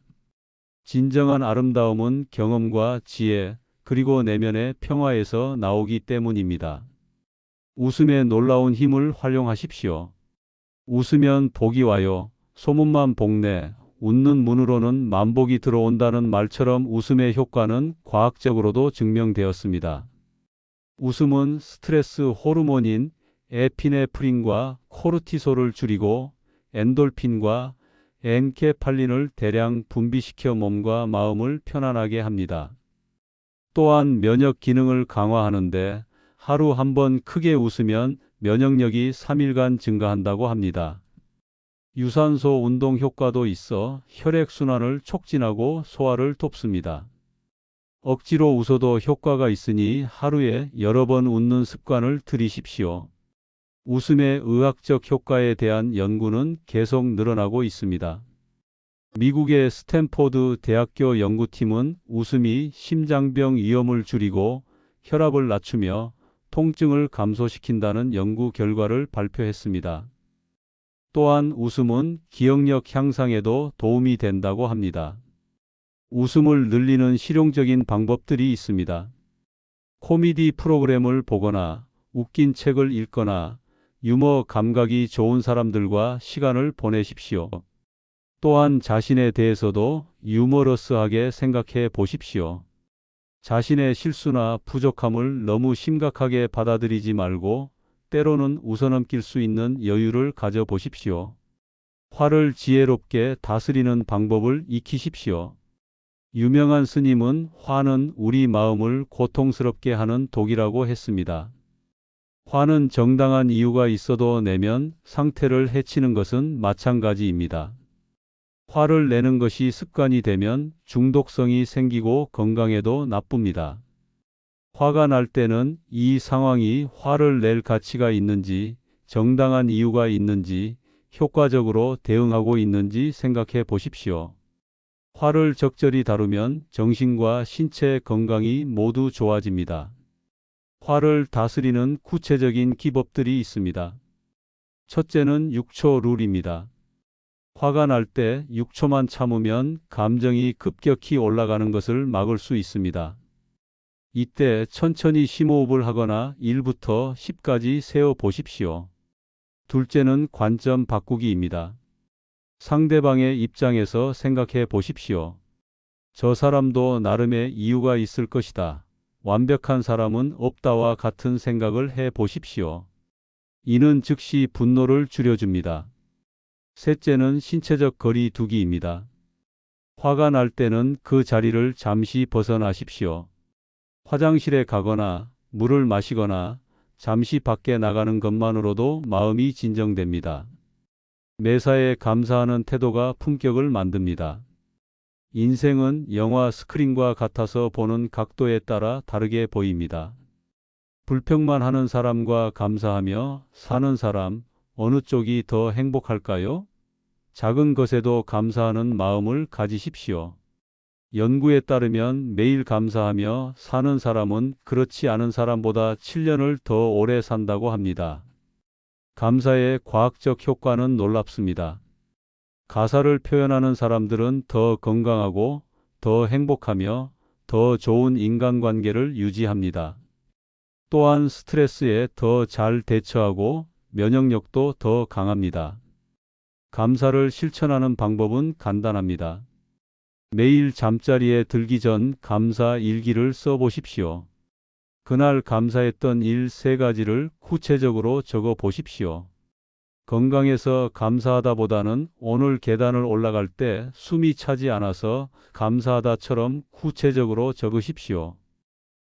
진정한 아름다움은 경험과 지혜, 그리고 내면의 평화에서 나오기 때문입니다. 웃음의 놀라운 힘을 활용하십시오. 웃으면 복이 와요. 소문만 복내. 웃는 문으로는 만복이 들어온다는 말처럼 웃음의 효과는 과학적으로도 증명되었습니다. 웃음은 스트레스 호르몬인 에피네프린과 코르티솔을 줄이고 엔돌핀과 엔케팔린을 대량 분비시켜 몸과 마음을 편안하게 합니다. 또한 면역 기능을 강화하는데 하루 한 번 크게 웃으면 면역력이 3일간 증가한다고 합니다. 유산소 운동 효과도 있어 혈액순환을 촉진하고 소화를 돕습니다. 억지로 웃어도 효과가 있으니 하루에 여러 번 웃는 습관을 들이십시오. 웃음의 의학적 효과에 대한 연구는 계속 늘어나고 있습니다. 미국의 스탠포드 대학교 연구팀은 웃음이 심장병 위험을 줄이고 혈압을 낮추며 통증을 감소시킨다는 연구 결과를 발표했습니다. 또한 웃음은 기억력 향상에도 도움이 된다고 합니다. 웃음을 늘리는 실용적인 방법들이 있습니다. 코미디 프로그램을 보거나 웃긴 책을 읽거나 유머 감각이 좋은 사람들과 시간을 보내십시오. 또한 자신에 대해서도 유머러스하게 생각해 보십시오. 자신의 실수나 부족함을 너무 심각하게 받아들이지 말고 때로는 웃어넘길 수 있는 여유를 가져보십시오. 화를 지혜롭게 다스리는 방법을 익히십시오. 유명한 스님은 화는 우리 마음을 고통스럽게 하는 독이라고 했습니다. 화는 정당한 이유가 있어도 내면 상태를 해치는 것은 마찬가지입니다. 화를 내는 것이 습관이 되면 중독성이 생기고 건강에도 나쁩니다. 화가 날 때는 이 상황이 화를 낼 가치가 있는지, 정당한 이유가 있는지, 효과적으로 대응하고 있는지 생각해 보십시오. 화를 적절히 다루면 정신과 신체 건강이 모두 좋아집니다. 화를 다스리는 구체적인 기법들이 있습니다. 첫째는 6초 룰입니다. 화가 날 때 6초만 참으면 감정이 급격히 올라가는 것을 막을 수 있습니다. 이때 천천히 심호흡을 하거나 1부터 10까지 세어 보십시오. 둘째는 관점 바꾸기입니다. 상대방의 입장에서 생각해 보십시오. 저 사람도 나름의 이유가 있을 것이다. 완벽한 사람은 없다와 같은 생각을 해 보십시오. 이는 즉시 분노를 줄여줍니다. 셋째는 신체적 거리 두기입니다. 화가 날 때는 그 자리를 잠시 벗어나십시오. 화장실에 가거나 물을 마시거나 잠시 밖에 나가는 것만으로도 마음이 진정됩니다. 매사에 감사하는 태도가 품격을 만듭니다. 인생은 영화 스크린과 같아서 보는 각도에 따라 다르게 보입니다. 불평만 하는 사람과 감사하며 사는 사람, 어느 쪽이 더 행복할까요? 작은 것에도 감사하는 마음을 가지십시오. 연구에 따르면 매일 감사하며 사는 사람은 그렇지 않은 사람보다 7년을 더 오래 산다고 합니다. 감사의 과학적 효과는 놀랍습니다. 가사를 표현하는 사람들은 더 건강하고 더 행복하며 더 좋은 인간관계를 유지합니다. 또한 스트레스에 더 잘 대처하고 면역력도 더 강합니다. 감사를 실천하는 방법은 간단합니다. 매일 잠자리에 들기 전 감사 일기를 써보십시오. 그날 감사했던 일 3가지를 구체적으로 적어 보십시오. 건강해서 감사하다보다는 오늘 계단을 올라갈 때 숨이 차지 않아서 감사하다처럼 구체적으로 적으십시오.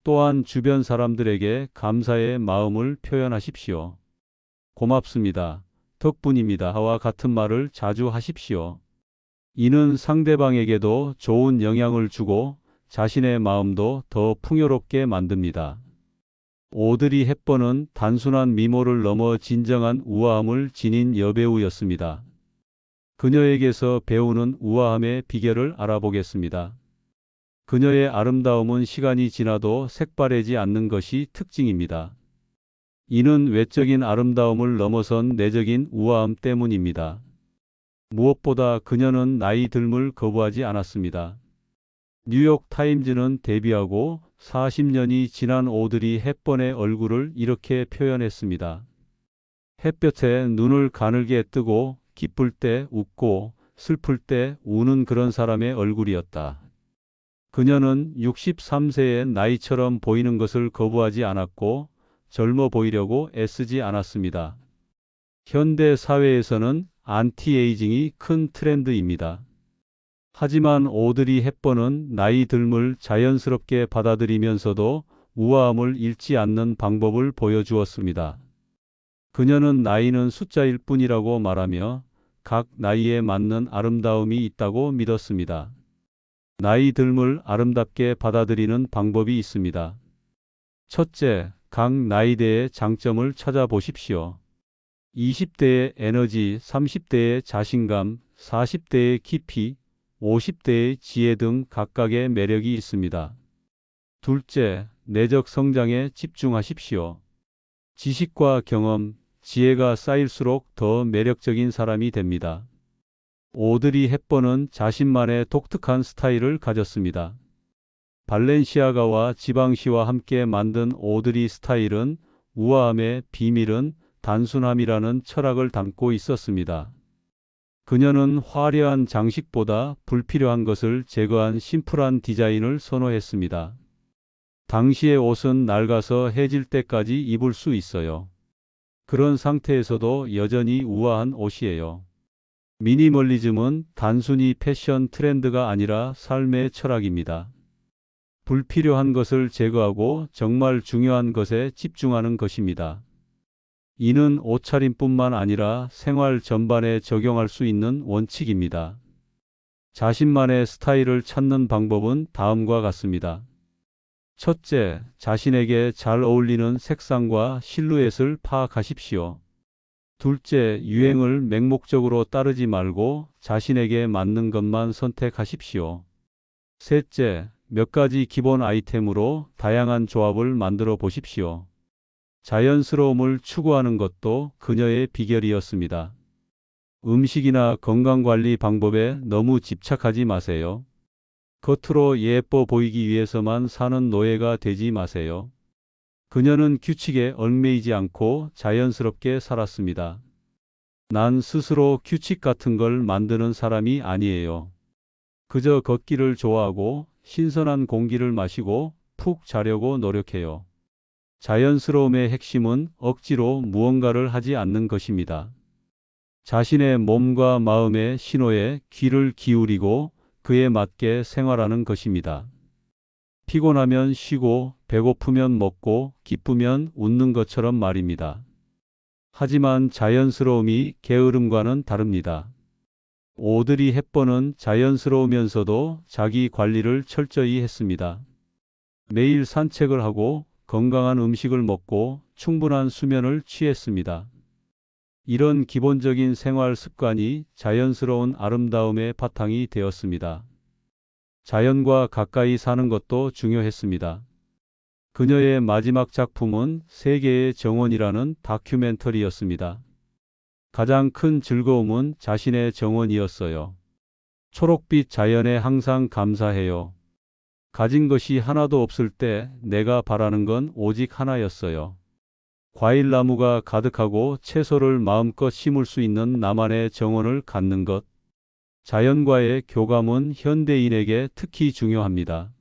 또한 주변 사람들에게 감사의 마음을 표현하십시오. 고맙습니다. 덕분입니다.와 같은 말을 자주 하십시오. 이는 상대방에게도 좋은 영향을 주고 자신의 마음도 더 풍요롭게 만듭니다. 오드리 헵번은 단순한 미모를 넘어 진정한 우아함을 지닌 여배우였습니다. 그녀에게서 배우는 우아함의 비결을 알아보겠습니다. 그녀의 아름다움은 시간이 지나도 색바래지 않는 것이 특징입니다. 이는 외적인 아름다움을 넘어선 내적인 우아함 때문입니다. 무엇보다 그녀는 나이 듦을 거부하지 않았습니다. 뉴욕 타임즈는 데뷔하고 40년이 지난 오드리 헵번의 얼굴을 이렇게 표현했습니다. 햇볕에 눈을 가늘게 뜨고 기쁠 때 웃고 슬플 때 우는 그런 사람의 얼굴이었다. 그녀는 63세의 나이처럼 보이는 것을 거부하지 않았고 젊어 보이려고 애쓰지 않았습니다. 현대 사회에서는 안티에이징이 큰 트렌드입니다. 하지만 오드리 헵번은 나이 듦을 자연스럽게 받아들이면서도 우아함을 잃지 않는 방법을 보여주었습니다. 그녀는 나이는 숫자일 뿐이라고 말하며 각 나이에 맞는 아름다움이 있다고 믿었습니다. 나이 듦을 아름답게 받아들이는 방법이 있습니다. 첫째, 각 나이대의 장점을 찾아보십시오. 20대의 에너지, 30대의 자신감, 40대의 깊이, 50대의 지혜 등 각각의 매력이 있습니다. 둘째, 내적 성장에 집중하십시오. 지식과 경험, 지혜가 쌓일수록 더 매력적인 사람이 됩니다. 오드리 헵번은 자신만의 독특한 스타일을 가졌습니다. 발렌시아가와 지방시와 함께 만든 오드리 스타일은 우아함의 비밀은 단순함이라는 철학을 담고 있었습니다. 그녀는 화려한 장식보다 불필요한 것을 제거한 심플한 디자인을 선호했습니다. 당시의 옷은 낡아서 해질 때까지 입을 수 있어요. 그런 상태에서도 여전히 우아한 옷이에요. 미니멀리즘은 단순히 패션 트렌드가 아니라 삶의 철학입니다. 불필요한 것을 제거하고 정말 중요한 것에 집중하는 것입니다. 이는 옷차림뿐만 아니라 생활 전반에 적용할 수 있는 원칙입니다. 자신만의 스타일을 찾는 방법은 다음과 같습니다. 첫째, 자신에게 잘 어울리는 색상과 실루엣을 파악하십시오. 둘째, 유행을 맹목적으로 따르지 말고 자신에게 맞는 것만 선택하십시오. 셋째, 몇 가지 기본 아이템으로 다양한 조합을 만들어 보십시오. 자연스러움을 추구하는 것도 그녀의 비결이었습니다. 음식이나 건강관리 방법에 너무 집착하지 마세요. 겉으로 예뻐 보이기 위해서만 사는 노예가 되지 마세요. 그녀는 규칙에 얽매이지 않고 자연스럽게 살았습니다. 난 스스로 규칙 같은 걸 만드는 사람이 아니에요. 그저 걷기를 좋아하고 신선한 공기를 마시고 푹 자려고 노력해요. 자연스러움의 핵심은 억지로 무언가를 하지 않는 것입니다. 자신의 몸과 마음의 신호에 귀를 기울이고 그에 맞게 생활하는 것입니다. 피곤하면 쉬고 배고프면 먹고 기쁘면 웃는 것처럼 말입니다. 하지만 자연스러움이 게으름과는 다릅니다. 오드리 헵번은 자연스러우면서도 자기 관리를 철저히 했습니다. 매일 산책을 하고 건강한 음식을 먹고 충분한 수면을 취했습니다. 이런 기본적인 생활 습관이 자연스러운 아름다움의 바탕이 되었습니다. 자연과 가까이 사는 것도 중요했습니다. 그녀의 마지막 작품은 세계의 정원이라는 다큐멘터리였습니다. 가장 큰 즐거움은 자신의 정원이었어요. 초록빛 자연에 항상 감사해요. 가진 것이 하나도 없을 때 내가 바라는 건 오직 하나였어요. 과일나무가 가득하고 채소를 마음껏 심을 수 있는 나만의 정원을 갖는 것. 자연과의 교감은 현대인에게 특히 중요합니다.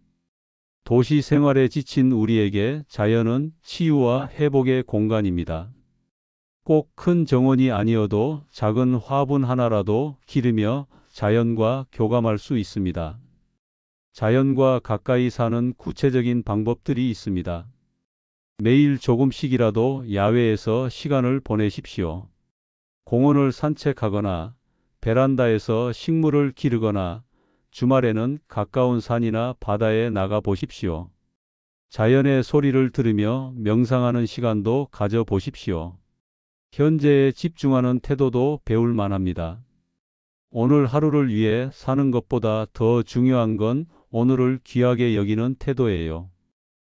도시 생활에 지친 우리에게 자연은 치유와 회복의 공간입니다. 꼭 큰 정원이 아니어도 작은 화분 하나라도 기르며 자연과 교감할 수 있습니다. 자연과 가까이 사는 구체적인 방법들이 있습니다. 매일 조금씩이라도 야외에서 시간을 보내십시오. 공원을 산책하거나 베란다에서 식물을 기르거나 주말에는 가까운 산이나 바다에 나가 보십시오. 자연의 소리를 들으며 명상하는 시간도 가져 보십시오. 현재에 집중하는 태도도 배울 만합니다. 오늘 하루를 위해 사는 것보다 더 중요한 건 오늘을 귀하게 여기는 태도예요.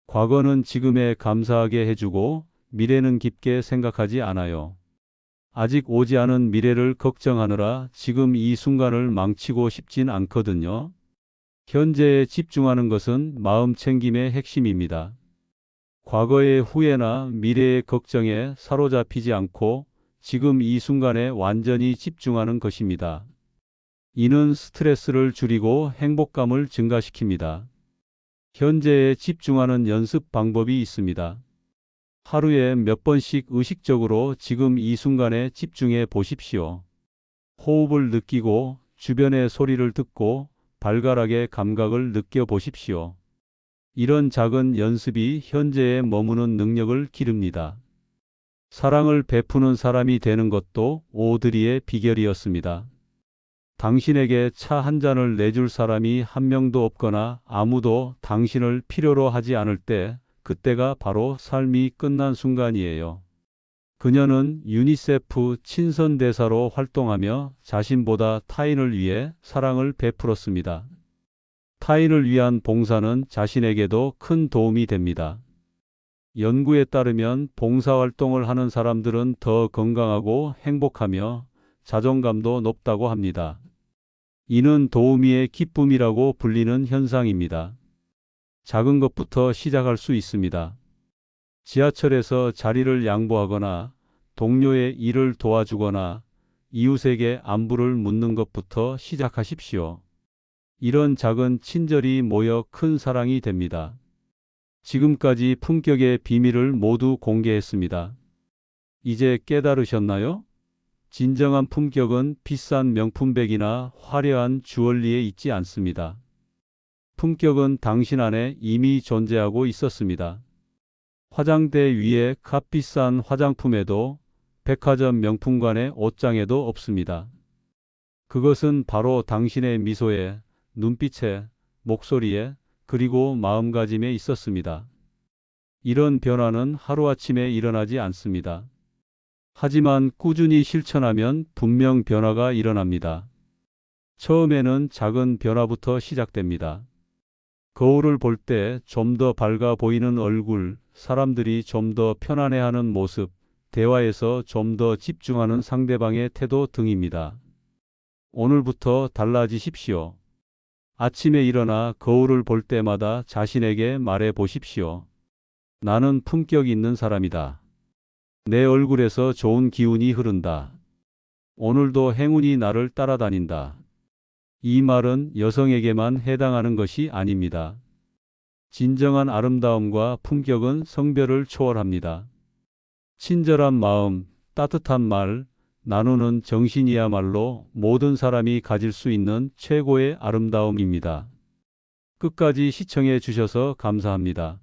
과거는 지금에 감사하게 해주고 미래는 깊게 생각하지 않아요. 아직 오지 않은 미래를 걱정하느라 지금 이 순간을 망치고 싶진 않거든요. 현재에 집중하는 것은 마음 챙김의 핵심입니다. 과거의 후회나 미래의 걱정에 사로잡히지 않고 지금 이 순간에 완전히 집중하는 것입니다. 이는 스트레스를 줄이고 행복감을 증가시킵니다. 현재에 집중하는 연습 방법이 있습니다. 하루에 몇 번씩 의식적으로 지금 이 순간에 집중해 보십시오. 호흡을 느끼고 주변의 소리를 듣고 발가락의 감각을 느껴 보십시오. 이런 작은 연습이 현재에 머무는 능력을 기릅니다. 사랑을 베푸는 사람이 되는 것도 오드리의 비결이었습니다. 당신에게 차 한 잔을 내줄 사람이 한 명도 없거나 아무도 당신을 필요로 하지 않을 때 그때가 바로 삶이 끝난 순간이에요. 그녀는 유니세프 친선대사로 활동하며 자신보다 타인을 위해 사랑을 베풀었습니다. 타인을 위한 봉사는 자신에게도 큰 도움이 됩니다. 연구에 따르면 봉사활동을 하는 사람들은 더 건강하고 행복하며 자존감도 높다고 합니다. 이는 도우미의 기쁨이라고 불리는 현상입니다. 작은 것부터 시작할 수 있습니다. 지하철에서 자리를 양보하거나 동료의 일을 도와주거나 이웃에게 안부를 묻는 것부터 시작하십시오. 이런 작은 친절이 모여 큰 사랑이 됩니다. 지금까지 품격의 비밀을 모두 공개했습니다. 이제 깨달으셨나요? 진정한 품격은 비싼 명품백이나 화려한 주얼리에 있지 않습니다. 품격은 당신 안에 이미 존재하고 있었습니다. 화장대 위에 값비싼 화장품에도 백화점 명품관의 옷장에도 없습니다. 그것은 바로 당신의 미소에, 눈빛에, 목소리에, 그리고 마음가짐에 있었습니다. 이런 변화는 하루아침에 일어나지 않습니다. 하지만 꾸준히 실천하면 분명 변화가 일어납니다. 처음에는 작은 변화부터 시작됩니다. 거울을 볼 때 좀 더 밝아 보이는 얼굴, 사람들이 좀 더 편안해하는 모습, 대화에서 좀 더 집중하는 상대방의 태도 등입니다. 오늘부터 달라지십시오. 아침에 일어나 거울을 볼 때마다 자신에게 말해 보십시오. 나는 품격 있는 사람이다. 내 얼굴에서 좋은 기운이 흐른다. 오늘도 행운이 나를 따라다닌다. 이 말은 여성에게만 해당하는 것이 아닙니다. 진정한 아름다움과 품격은 성별을 초월합니다. 친절한 마음, 따뜻한 말, 나누는 정신이야말로 모든 사람이 가질 수 있는 최고의 아름다움입니다. 끝까지 시청해 주셔서 감사합니다.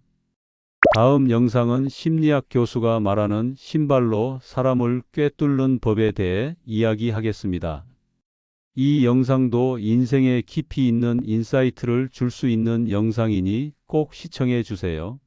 다음 영상은 심리학 교수가 말하는 신발로 사람을 꿰뚫는 법에 대해 이야기하겠습니다. 이 영상도 인생에 깊이 있는 인사이트를 줄 수 있는 영상이니 꼭 시청해 주세요.